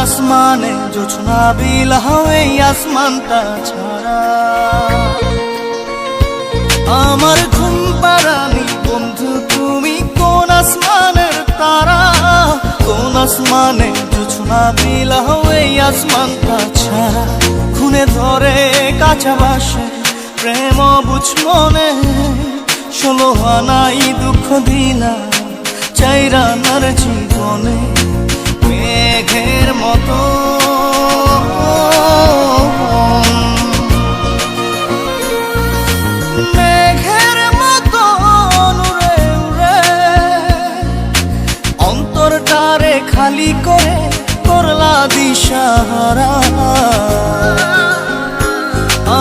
আসমানে জোছনা বিলাহ এই আসমানটা ছাড়া আমার ঘুম পাড়ানি বন্ধু তুমি কোন আসমানের তারা কোন আসমানে জোছনা বিলাহ এই আসমানটা ছাড়া খুনে ধরে কাঁচা বাসে প্রেম বুঝ মনে 16 আনাই দুঃখ দিলা চাইরানার জীবনে মেঘের মতো মেঘের মতো উড়ে উড়ে অন্তরটারে খালি করে করলা দিশাহারা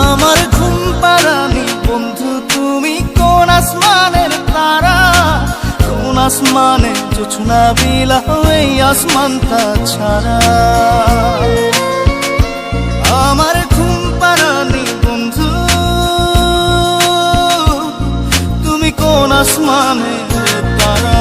আমার ঘুম পাড়ানি বন্ধু তুমি কোন আসমানের তারা কোন আসমানে জোছনা বিলাহ এই আসমানটা ছাড়া আমার ঘুম পাড়ানি বন্ধু তুমি কোন আসমানের তারা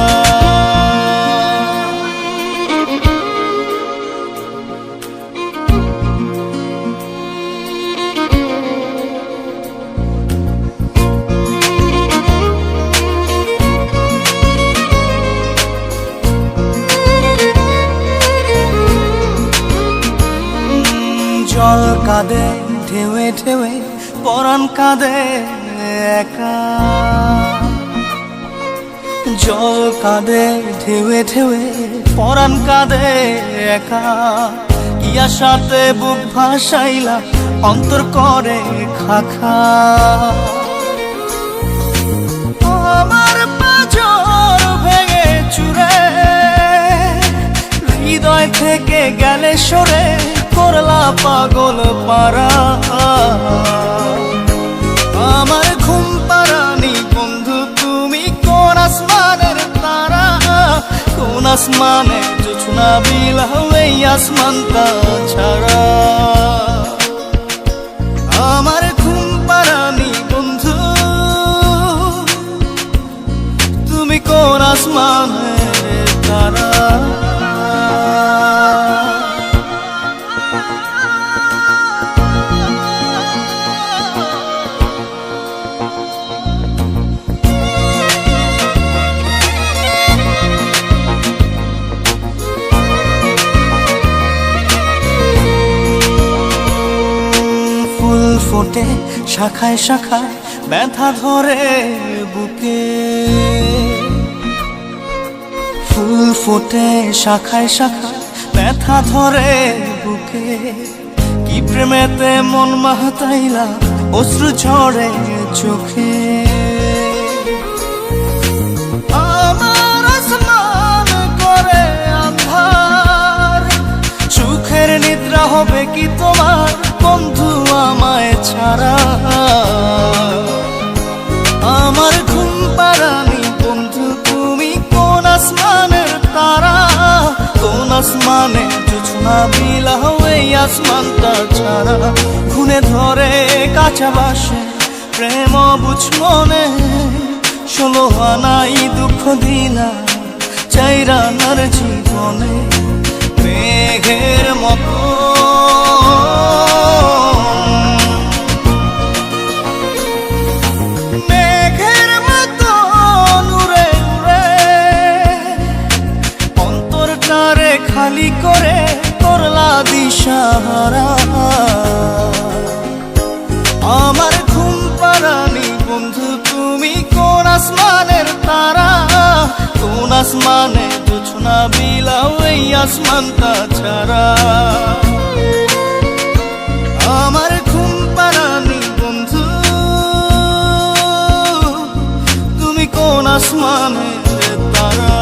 জল কাঁদে ঢেউে ঢেউে পরাণ কাঁদে একা জল কাঁদে ঢেউে ঢেউে পরাণ কাঁদে একা কি আশাতে বুক ভাসাইলা অন্তর করে খাখা আমার পাঁজর ভেঙে চুরে হৃদয় থেকে গেলে সরে করলা পাগল পারা আমার ঘুম পাড়ানি বন্ধু তুমি কোন আসমানের তারা কোন আসমানে জোছনা বিলাহ এই আসমানটা ছাড়া আমার ঘুম পাড়ানি বন্ধু তুমি কোন আসমানের তারা ফোটে শাখায় শাখায় ব্যথা ধরে বুকে ফুল ফোটে শাখায় শাখায় ব্যথা ধরে বুকে কি প্রেমেতে মন মাহতাইলা অশ্রু ঝরে চোখে আমার আসমান করে আন্ধার সুখের নিদ্রা হবে কি তোমার বন্ধু আমায় ছাড়া আমার ঘুম পাড়ানি বন্ধু তুমি কোন আসমানের তারা কোন আসমানে জোছনা বিলাহ এই আসমানটা ছাড়া খুনে ধরে কাঁচা বাসে প্রেম বুঝ মনে 16 আনাই দুঃখ দিলা চাইরানার জীবনে মেঘের মতো মেঘের মতো উড়ে উড়ে অন্তরটারে খালি করে করলা দিশাহারা আমার ঘুম পাড়ানি বন্ধু তুমি কোন আসমানের তারা কোন আসমানে জোছনা বিলাহ এই আসমানটা ছাড়া আমার ঘুম পাড়ানি বন্ধু তুমি কোন আসমানের তারা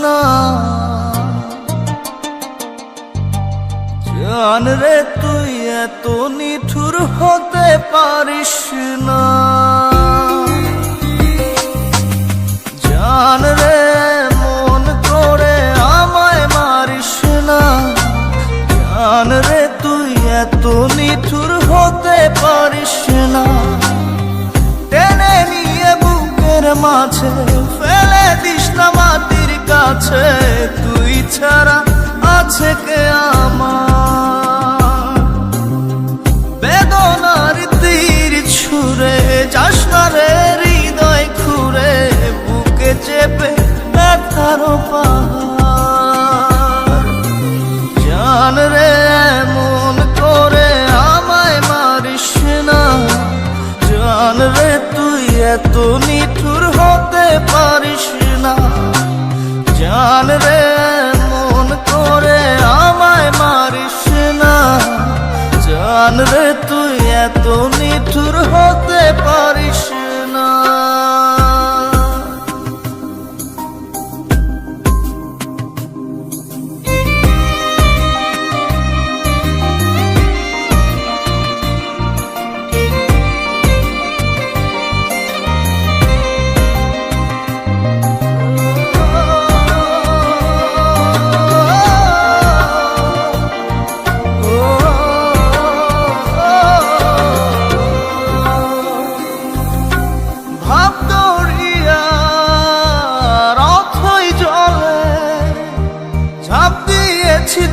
না। জান রে তুই এত নিঠুর হতে পারিস না। জান রে মন করে আমায় মারিস না। জান রে তুই এত নিঠুর হতে পারিস না। টেনে নিয়ে বুকের মাঝে ফেলে দিস না মাটির কাছে। তুই ছাড়া আছে কে আমার? বেদনার তীর ছুঁড়ে যাস না রে হৃদয় খুঁড়ে, বুকে চেপে ব্যথার পাহাড়। জান রে মন করে আমায় মারিস না। জান রে তুই এত নিঠুর হতে পারিস না। জান রে মন করে আমায় মারিস না। জান রে তুই এত নিঠুর হতে পারিস না।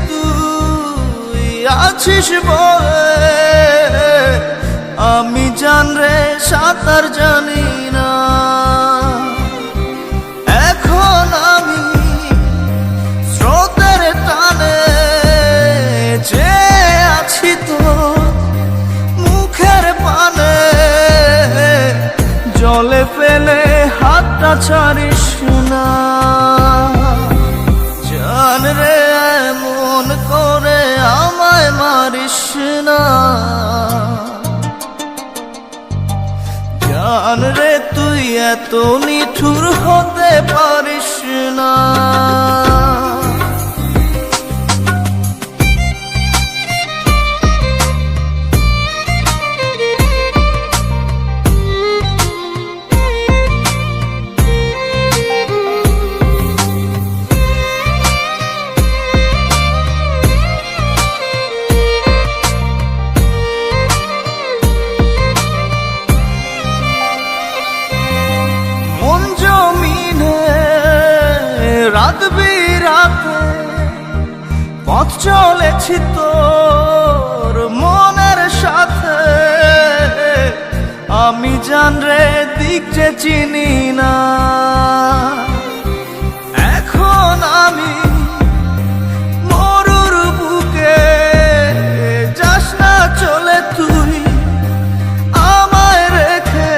তুই আছিস বলে আমি জান রে সাঁতার জানি না। এখন আমি স্রোতের টানে যে আছি তো মুখের পানে। জলে ফেলে হাতটা ছাড়িস না। জান রে মন করে আমায় মারিস না। জান রে তুই এত নিঠুর হতে পারিস না। রাত বিরাতে পথ চলেছি তোর মনের সাথে। আমি জান রে দিক যে চিনি না। এখন আমি মরুর বুকে যাস না চলে তুই আমায় রেখে।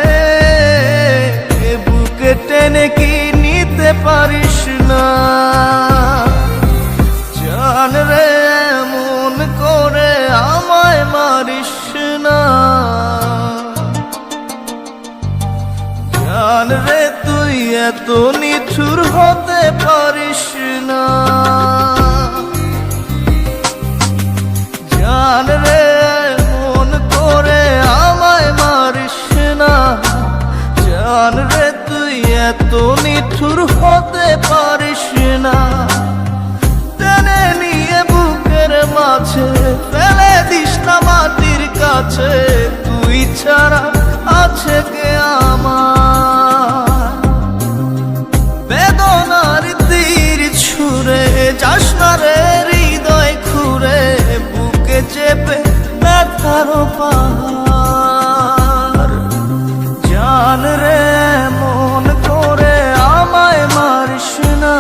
বুকে টেনে কি নিতে পারিস না। জান রে মন করে আমায় মারিস না। জান রে তুই এত নিঠুর হতে পারিস না। জান রে মন করে আমায় মারিস না। জান রে তুই এত নিঠুর হতে পারিস না। টেনে নিয়ে বুকের মাঝে ফেলে দিস না মাটির কাছে। তুই ছাড়া আছে কে আমার? বেদনার তীর ছুঁড়ে যাস না রে হৃদয় খুঁড়ে, বুকে চেপে ব্যথার পাহাড়। জান রে মন করে আমায় মারিস না।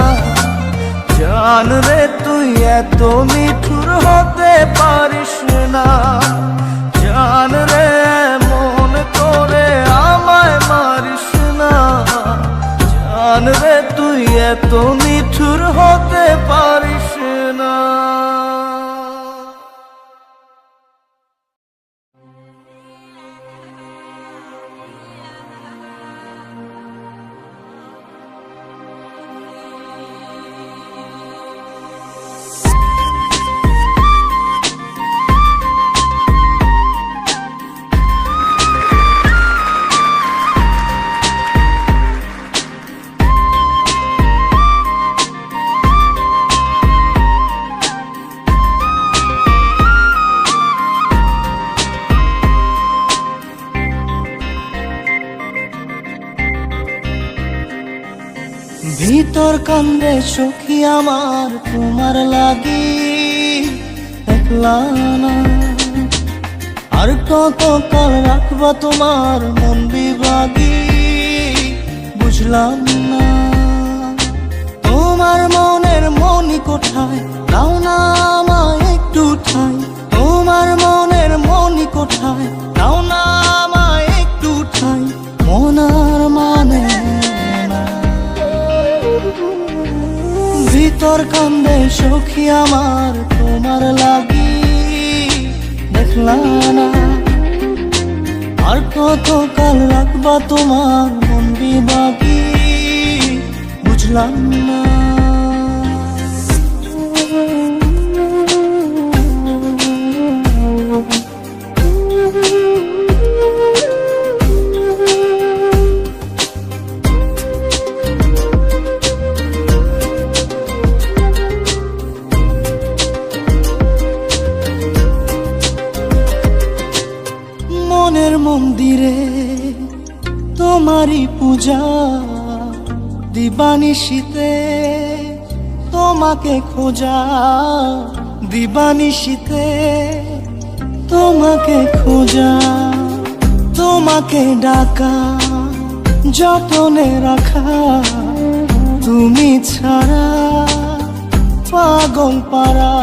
জান রে তুই এত নিঠুর হতে পারিস না। জান রে মন করে আমায় মারিস না। জান রে তুই এত নিঠুর হতে পারিস না। সখী আমার তোমার লাগি একলা না। আর কত কাল রাখবা তোমার মন বিভাগী বুঝলাম না। তোমার মনের মনি কোঠায় দাও না আমায় একটু ঠাই। তোমার মনের মনি কোঠায় দাও না আমায় একটু ঠাই। মনার মানে না, ভিতর কান্দে সখী আমার তোমার লাগি দেখলা না। আর কত কাল রাখবা তোমার মন বিভাগী বুঝলাম না। মনের মন্দিরে তোমারই পূজা দিবানিশীতে তোমাকে খোঁজা। দিবানিশীতে তোমাকে খোঁজা, তোমাকে ডাকা যতনে রাখা। তুমি ছাড়া পাগল পারা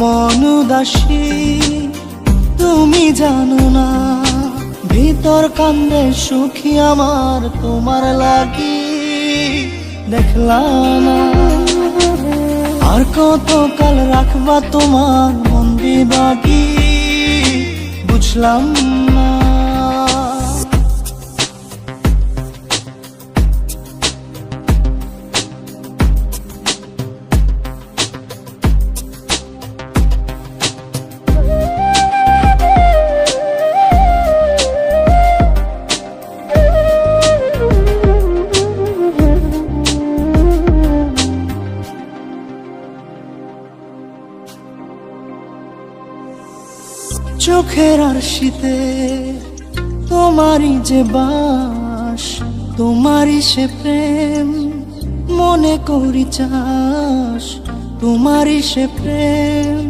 মন উদাসী তুমি জানো না। ভিতর কান্দে সুখী আমার তোমার লাগি দেখলা না। আর কত কাল রাখবা তোমার মন বিভাগী বুঝলাম না। চোখের আরশিতে তোমারই যে বাস, তোমারই সে প্রেম মনে করি চাস। তোমারই সে প্রেম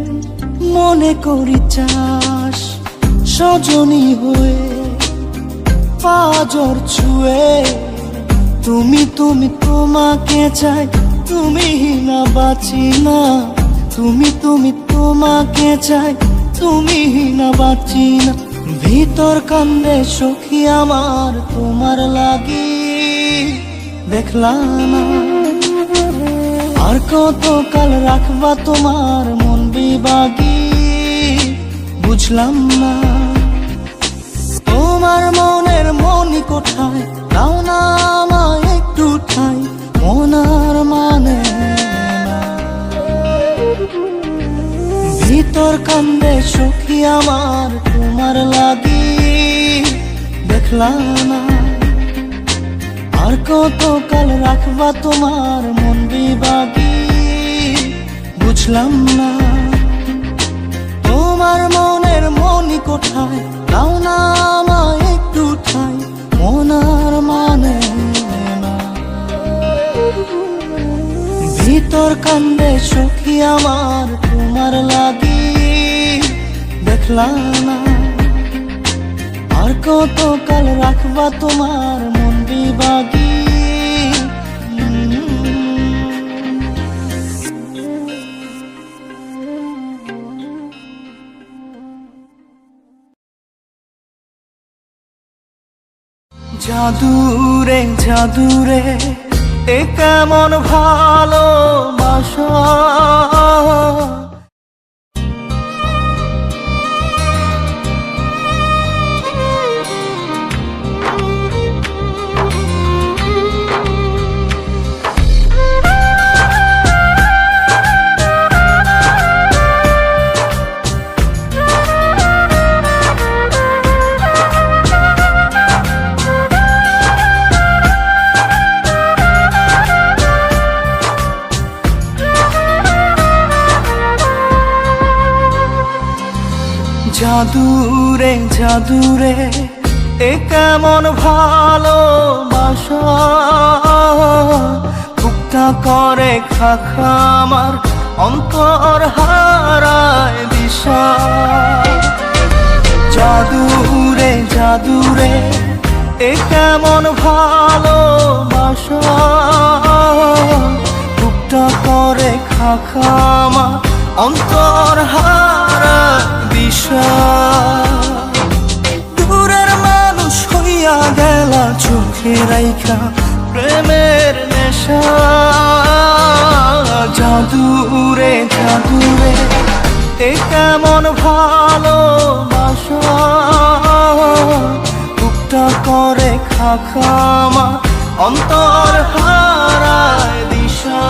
মনে করি চাস। সজনী হয়ে পাজর ছুঁয়ে তুমি তুমি তোমাকে চাই। তুমি না বাঁচি না, তুমি তুমি তোমাকে চাই। তুমি না বাঁচি না। ভিতর কান্দে সখী আমার তোমার লাগি দেখলা না। আর কত কাল রাখবা তোমার মন বিভাগী বুঝলাম না। তোমার মনের মনি কোঠায় দাও না আমায় একটু ঠাই। মনার মানে না, ভিতর কান্দে সখী আমার তোমার লাগি দেখলা না। আর কত কাল রাখবা তোমার মন বিভাগী বুঝলাম না। তোমার মনের মনি কোঠায় দাও না আমায় একটু ঠাই। মনার মানে না, ভিতর কান্দে সখী আমার তোমার লাগি দেখলা না। আর কত কাল রাখবা তোমার মন বিভাগী। জাদুরে জাদুরে এ কেমন ভালোবাসা। জাদুরে জাদুরে এ কেমন ভালোবাসা। বুক বুকটা করে খাখা আমার অন্তর হারায় দিশা। জাদুরে জাদুরে এ কেমন ভালোবাসা, বুকটা করে খাখা আমার অন্তর হারায় দিশা। দূরের মানুষ হইয়া গেলা চোখে রাইখা প্রেমের নেশা। জাদুরে জাদুরে এ কেমন ভালোবাসা, বুকটা করে খাখা আমার অন্তর হারায় দিশা।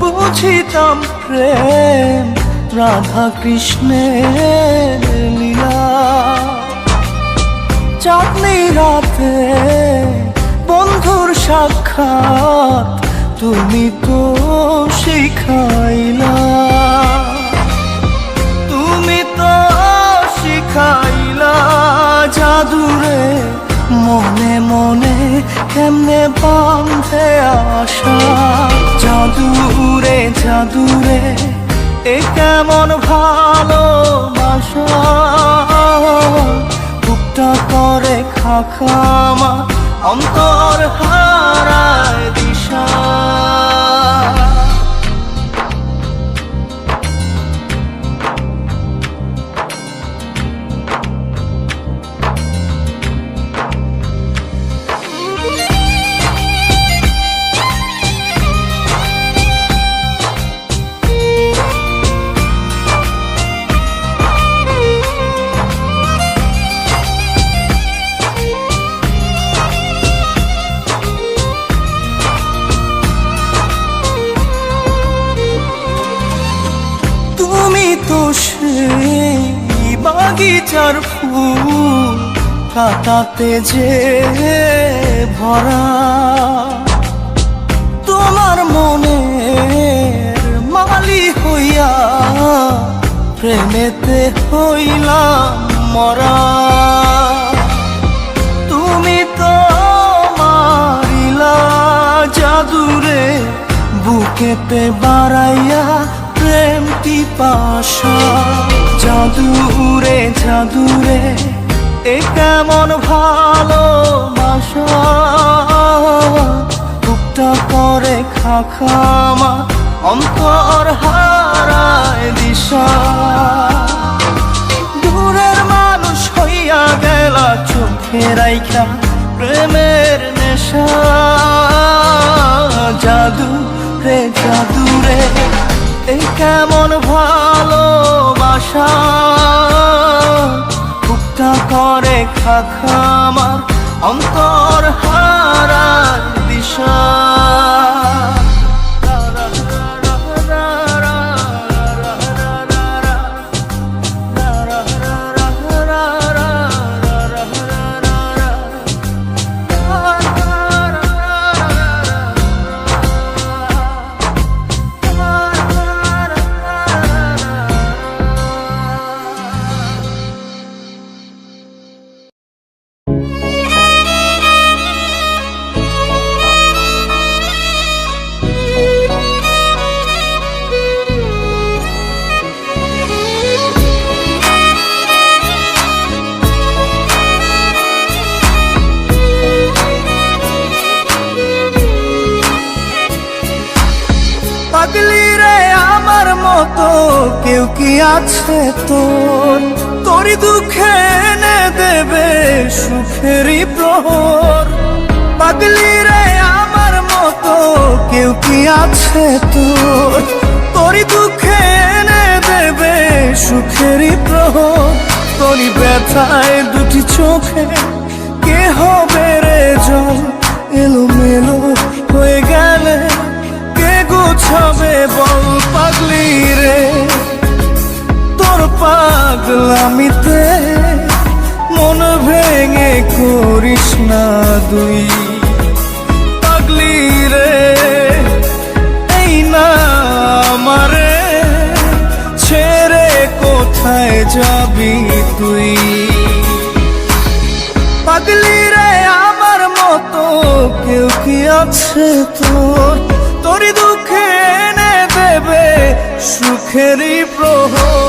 বুঝিতাম প্রেম রাধা কৃষ্ণের লীলা, চাঁদনি রাতে বন্ধুর সাক্ষাৎ তুমি তো শিখাইলা, তুমি তো শিখাইলা। জাদুরে মনে মনে কেমনে বাঁধে আশা। জাদুরে জাদুরে এ কেমন ভালোবাসা, বুকটা করে খাখা আমার অন্তর হারায় দিশা। তুমি তো সেই বাগিচার ফুল কাটাতে যে ভরা, তোমার মনের মালি হইয়া প্রেমেতে হইলাম মরা। তুমি তো মারিলা জাদুরে বুকেতে বাড়াইয়া প্রেম পিপাসা। জাদুরে জাদুরে এ কেমন ভালোবাসা, বুকটা করে খাখা আমার অন্তর হারায় দিশা। দূরের মানুষ হইয়া গেলা চোখে রাইখা প্রেমের নেশা। জাদুরে জাদুরে এই কেমন ভালোবাসা, বুকটা করে খাখা আমার অন্তর হারায় দিশা। পাগলি রে আমার মতো কেউ কি আছে তোর, তোরই দুঃখে এনে দেবে সুখেরই প্রহর। পাগলি রে আমার মতো কেউ কি আছে তোর, তোরই দুঃখে এনে দেবে সুখেরই প্রহর। তোরই ব্যথায় দুটি চোখে কে হবে রে জল, এলোমেলো হয়ে গেলে কে গোছাবে বল পাগলি রে। পাগলামিতে মন ভেঙে করিস না দুই। পাগলি রে এই না আমারে ছেড়ে কোথায় যাবি তুই। পাগলি রে আমার মতো কেউ কি আছে তোর, তোরই দুঃখে এনে দেবে সুখেরই প্রহর।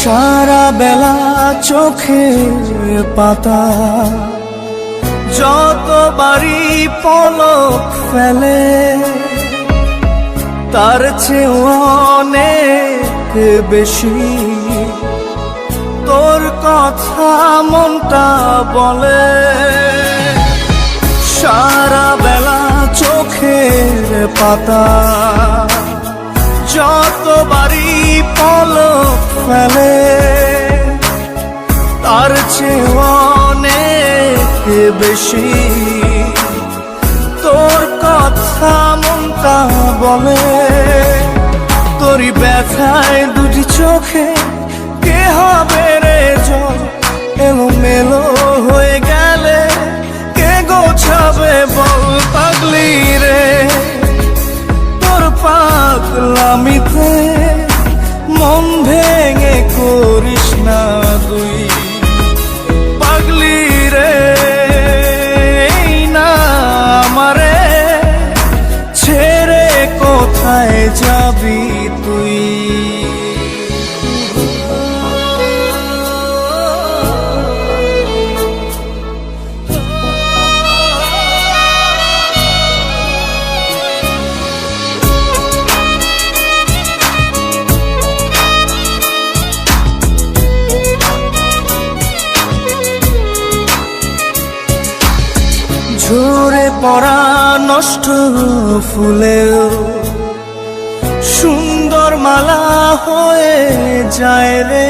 সারা বেলা চোখের পাতা যতবারই পলক ফেলে, তার চেয়ে অনেক বেশি তোর কথা মনটা বলে। সারা বেলা চোখের পাতা যতবারই পলক ফেলে, তার চেয়ে অনেক বেশি তোর কথা মনটা বলে। তোরই ব্যথায় দুটি চোখে কে হবে রে জল, এলোমেলো হয়ে গেলে কে গোছাবে বল। পাগলি রে তোর পাগলামিতে মন ভেঙে করিস না দুই। পাগলি রে এই না আমারে ছেড়ে কোথায় যাবি তুই। ঝরে পড়া নষ্ট ফুলেও সুন্দর মালা হয়ে যায় রে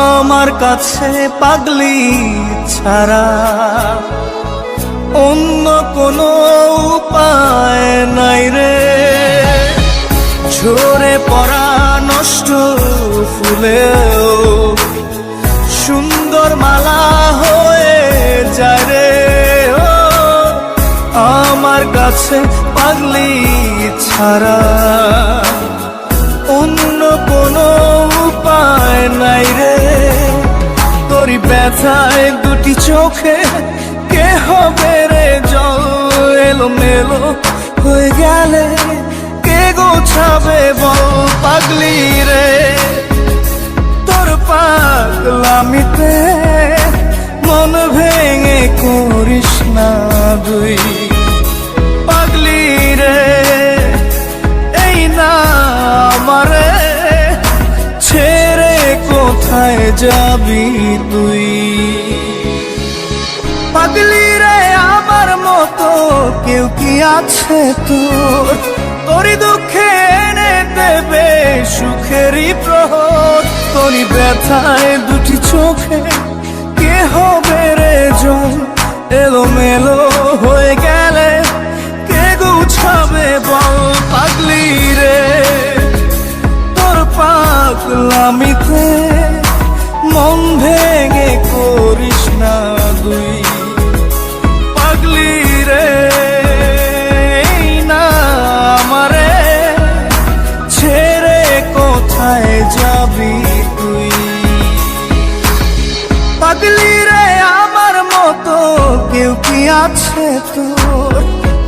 আমার কাছে। পাগলি ছাড়া অন্য কোনো উপায় নাই রে। ঝরে পড়া নষ্ট ফুলেও সুন্দর মালা হয়ে যায় রে ও আমার কাছে। পাগলি ছাড়া অন্য কোনো উপায় নাই রে। তোরই ব্যথায় দুটি চোখে কে হবে রে জল, এলোমেলো হয়ে গেলে কে গোছাবে বল। পাগলি রে তোর পাগলামিতে মন ভেঙে করিস না দুই। পাগলি রে এই না আমারে ছেড়ে কোথায় যাবি তুই। পাগলি রে আমার মতো কেউ কি আছে তোর, তোরই দুঃখে এনে দেবে সুখেরই প্রহর। তোরই ব্যথায় দুটি চোখে কে হবে রে জল, এলোমেলো হয়ে গেলে কে গুছাবে বল। পাগলি রে তোর পাগলামিতে মন ভেঙে করিস না দুই। পাগলি রে এই না আমারে ছেড়ে কোথায় যাবি তুই। পাগলি রে আমার মতো কেউ কি আছে তোর,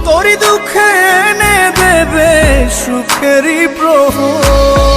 তোরই দুঃখে এনে দেবে সুখেরই প্রহর।